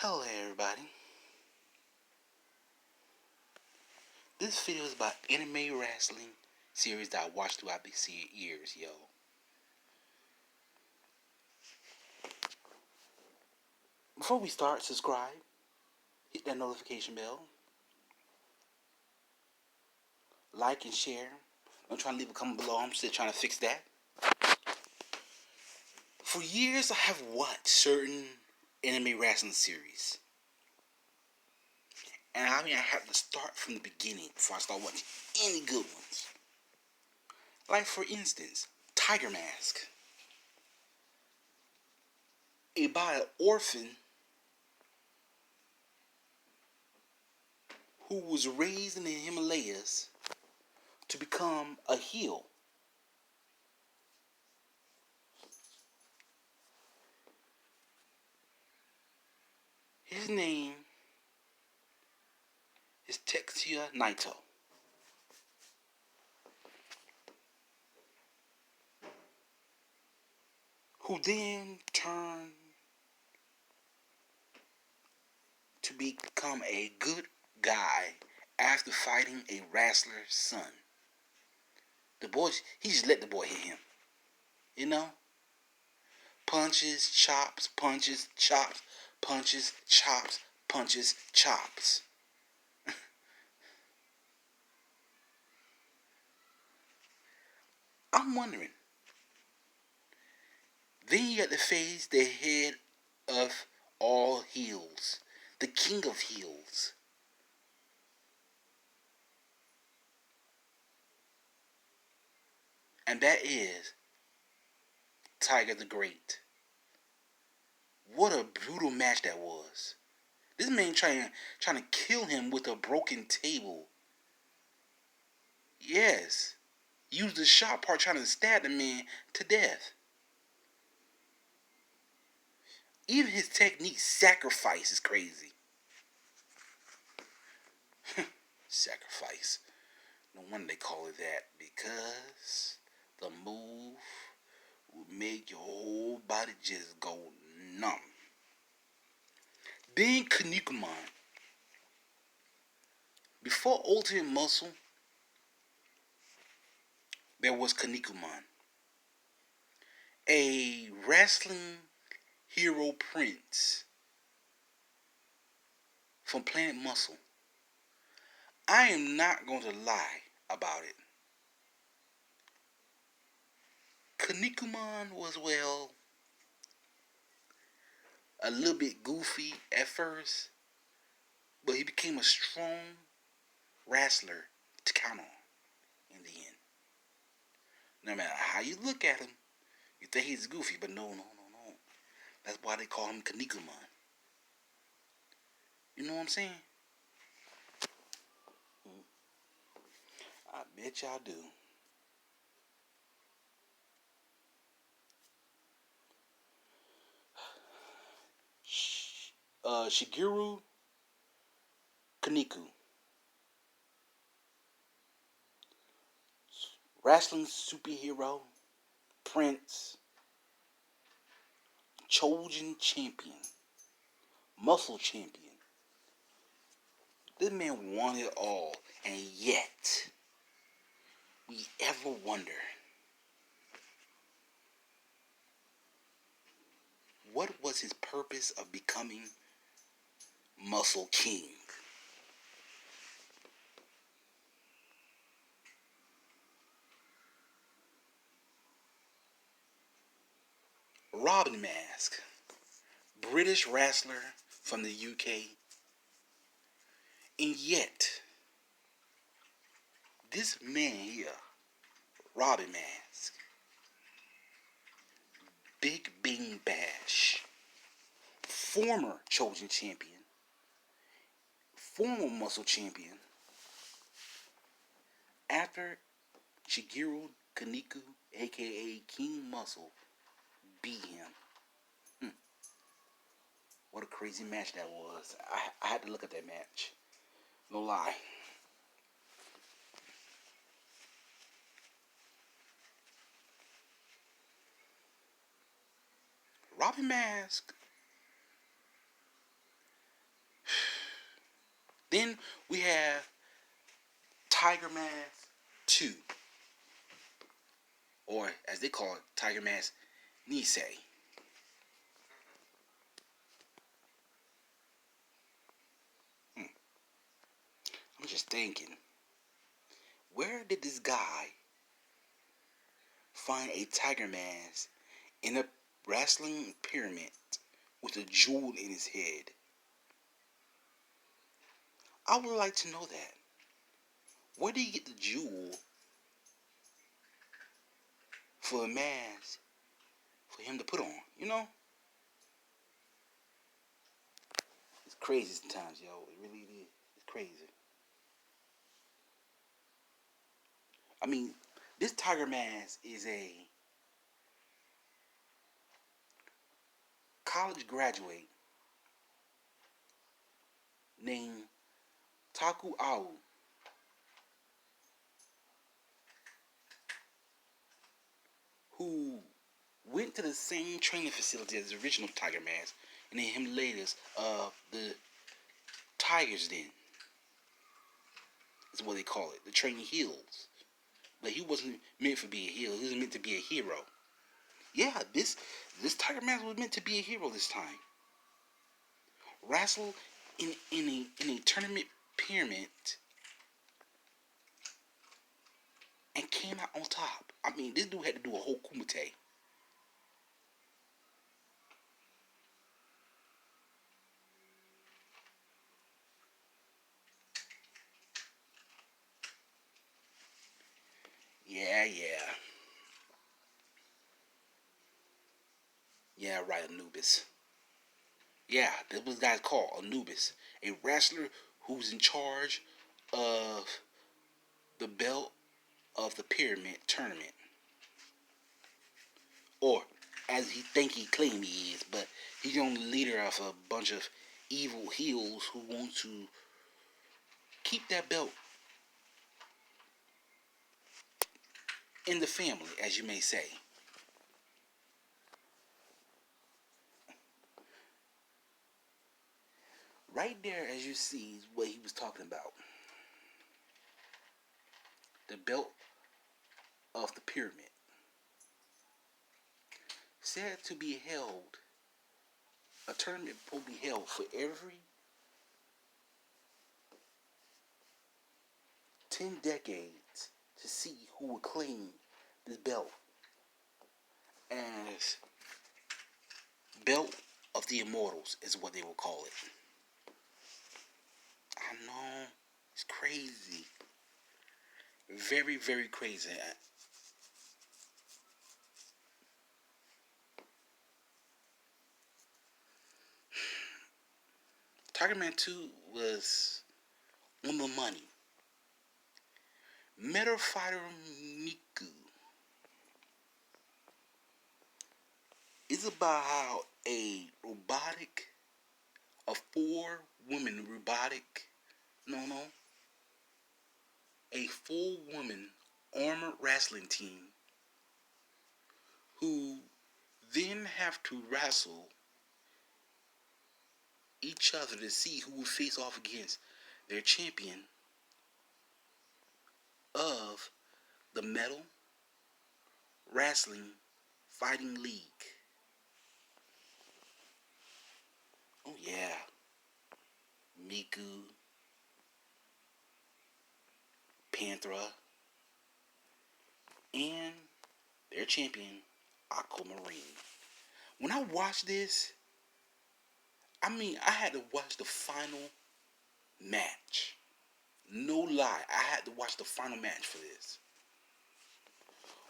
Hello everybody. This video is about anime wrestling series that I watched throughout the years, yo. Before we start, subscribe, hit that notification bell, like and share. Don't try to leave a comment below, I'm still trying to fix that. For years I have watched certain anime wrestling series. And I have to start from the beginning before I start watching any good ones. Like for instance, Tiger Mask. About an orphan who was raised in the Himalayas to become a heel. His name is Tetsuya Naito. Who then turned to become a good guy after fighting a wrestler's son. The boy, he just let the boy hit him. You know? Punches, chops, punches, chops, punches, chops, punches, chops. I'm wondering. Then you got to face the head of all heels, the king of heels. And that is Tiger the Great. What a brutal match that was. This man trying to kill him with a broken table. Yes. Used the sharp part trying to stab the man to death. Even his technique sacrifice is crazy. Sacrifice. No wonder they call it that. Because the move will make your whole body just go numb. Then Kinnikuman. Before Ultimate Muscle, there was Kinnikuman, a wrestling hero prince from Planet Muscle. I am not going to lie about it. Kinnikuman was, well, a little bit goofy at first, but he became a strong wrestler to count on in the end. No matter how you look at him, you think he's goofy, but no. That's why they call him Kinnikuman. You know what I'm saying? I bet y'all do. Shigeru Kaniku. Wrestling superhero, prince, Chosen champion, muscle champion. This man won it all, and yet, we ever wonder, what was his purpose of becoming Muscle King? Robin Mask, British wrestler from the UK, and yet, this man here, Robin Mask, Big Bang Bash, former Chosen champion, former muscle champion, after Shigeru Kaniku, aka King Muscle, beat him. What a crazy match that was. I had to look at that match. No lie. Robin Mask Then we have Tiger Mask 2, or as they call it, Tiger Mask Nisei. Hmm. I'm just thinking, where did this guy find a tiger mask in a wrestling pyramid with a jewel in his head? I would like to know that. Where did he get the jewel for a mask for him to put on? You know? It's crazy sometimes, yo. It really is. It's crazy. I mean, this tiger mask is a college graduate named Taku Ao, who went to the same training facility as the original Tiger Mask and then him latest the Tigers Den is what they call it. The training heels. But he wasn't meant for be a heel, he was meant to be a hero. Yeah, this Tiger Mask was meant to be a hero this time. Wrestle in a tournament pyramid and came out on top. I mean, this dude had to do a whole kumite. Yeah, yeah. Yeah, right, Anubis. Yeah, this was guy's called Anubis. A wrestler who's in charge of the belt of the pyramid tournament. Or as he think he claim he is, but he's the only leader of a bunch of evil heels who want to keep that belt in the family, as you may say. Right there, as you see, is what he was talking about. The belt of the pyramid. Said to be held, a tournament will be held for every 10 decades to see who will claim this belt as belt of the immortals is what they will call it. I know, it's crazy. Very, very crazy. Tiger Man 2 was on the money. Metal Fighter Miku is about how a four woman robotic, no, a full woman armored wrestling team who then have to wrestle each other to see who will face off against their champion of the Metal Wrestling Fighting League. Oh yeah, Miku, Panthera, and their champion, Aquamarine. When I watched this, I mean, I had to watch the final match. No lie, I had to watch the final match for this.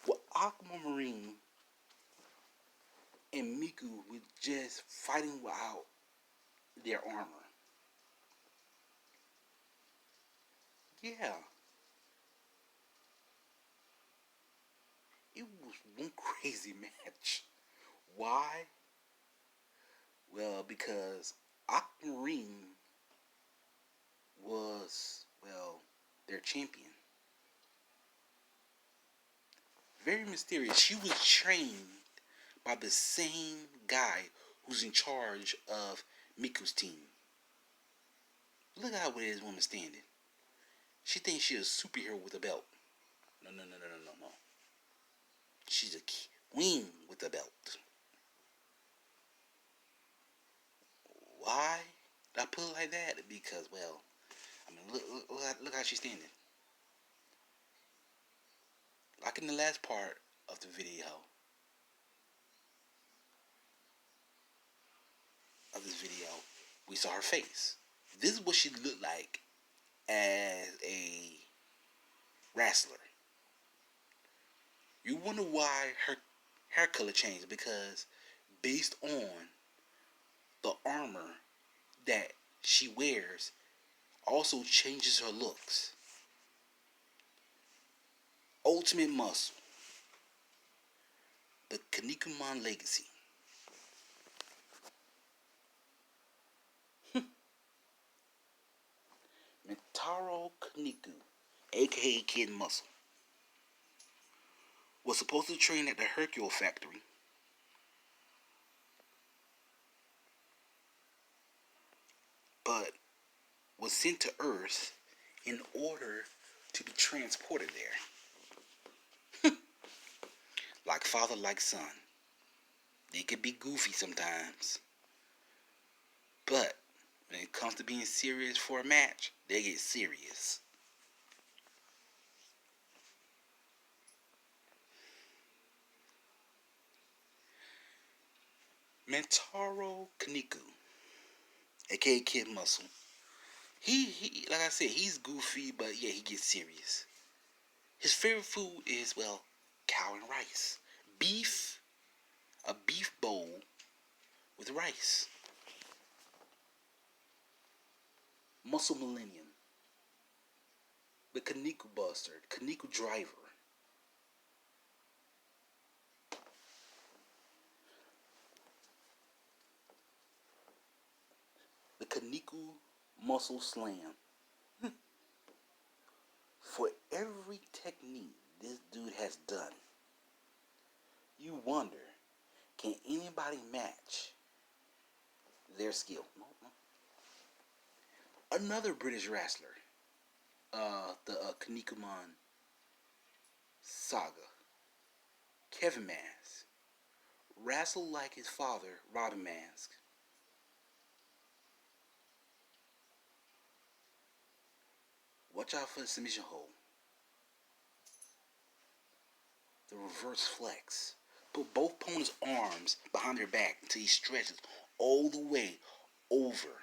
Well, Aquamarine and Miku were just fighting without their armor. Yeah, it was one crazy match. Why? Well, because Aquamarine was, well, their champion. Very mysterious. She was trained by the same guy who's in charge of Miku's team. Look how where this woman standing. She thinks she's a superhero with a belt. No, no, no, no, no, no, no. She's a queen with a belt. Why did I put it like that? Because, well, I mean, look how she's standing. Like in the last part of the video, we saw her face. This is what she looked like as a wrestler. You wonder why her hair color changed, because based on the armor that she wears also changes her looks. Ultimate Muscle, the Kinnikuman Legacy. Minotauro Kaneko, aka Kid Muscle, was supposed to train at the Hercule factory, but was sent to Earth in order to be transported there. Like father, like son. They could be goofy sometimes, but when it comes to being serious for a match, they get serious. Minotauro Kaneko, aka Kid Muscle. He like I said, he's goofy, but yeah, he gets serious. His favorite food is, well, cow and rice. Beef, a beef bowl with rice. Muscle Millennium, the Kaneko Buster, Kaneko Driver. The Kaneko Muscle Slam. For every technique this dude has done, you wonder, can anybody match their skill? No, no. Another British wrestler, the Kinnikuman saga, Kevin Mask, wrestled like his father, Robin Mask. Watch out for the submission hold. The reverse flex. Put both opponents' arms behind their back until he stretches all the way over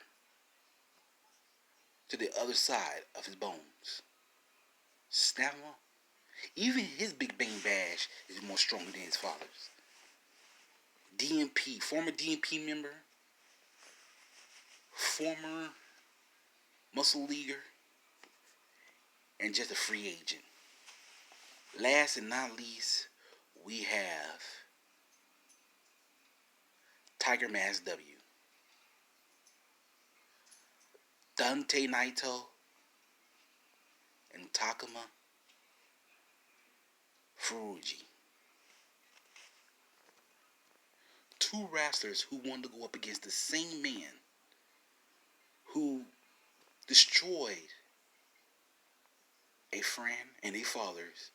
to the other side of his bones. Snap him off. Even his Big Bang Bash is more stronger than his father's. DMP, former DMP member, former muscle leaguer, and just a free agent. Last and not least, we have Tiger Mask W. Dante Naito and Takuma Furuji. Two wrestlers who wanted to go up against the same man who destroyed a friend and a father's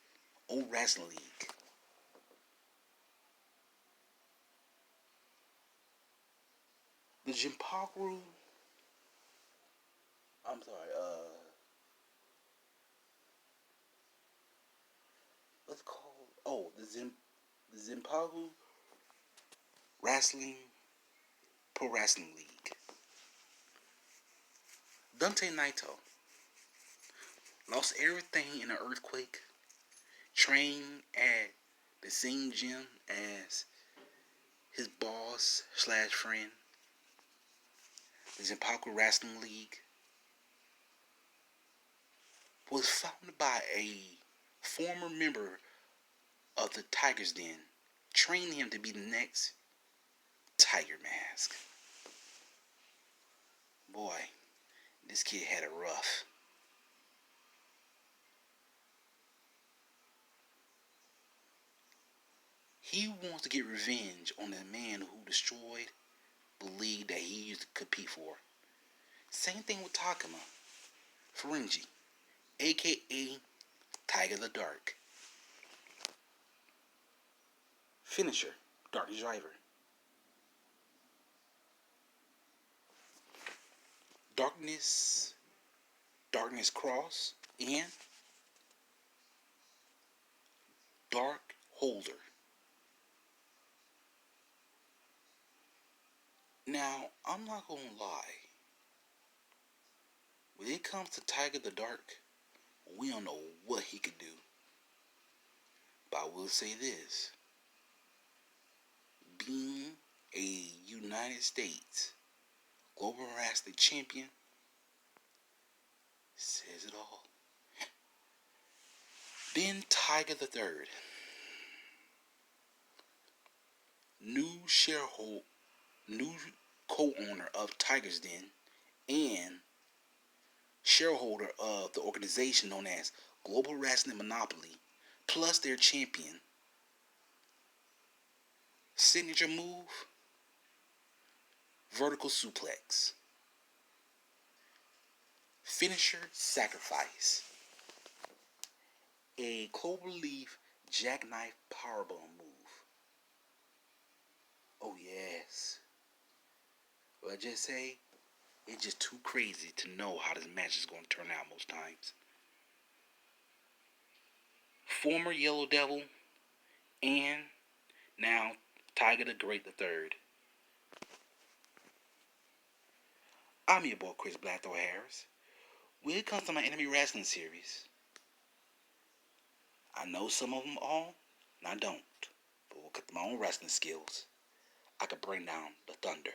old wrestling league. The Jinpaku, I'm sorry, what's it called? Oh, the Jinpaku Wrestling Pro Wrestling League. Dante Naito lost everything in an earthquake, trained at the same gym as his boss slash friend, the Jinpaku Wrestling League, was founded by a former member of the Tiger's Den, trained him to be the next Tiger Mask. Boy, this kid had it rough. He wants to get revenge on the man who destroyed the league that he used to compete for. Same thing with Takuma Ferinji, aka Tiger the Dark. Finisher, Darkness Driver. Darkness, Darkness Cross, and Dark Holder. Now, I'm not gonna lie. When it comes to Tiger the Dark, we don't know what he could do. But I will say this. Being a United States Global Wrestling Champion says it all. Then Tiger the Third, new shareholder, new co-owner of Tiger's Den, and shareholder of the organization known as Global Wrestling Monopoly, plus their champion. Signature move, vertical suplex. Finisher, sacrifice. A clover leaf jackknife powerbomb move. Oh yes. Well, I just say, it's just too crazy to know how this match is going to turn out most times. Former Yellow Devil and now Tiger the Great the Third. I'm your boy Chris Blackthorn Harris. When it comes to my Enemy Wrestling series, I know some of them all, and I don't. But with my own wrestling skills, I could bring down the thunder.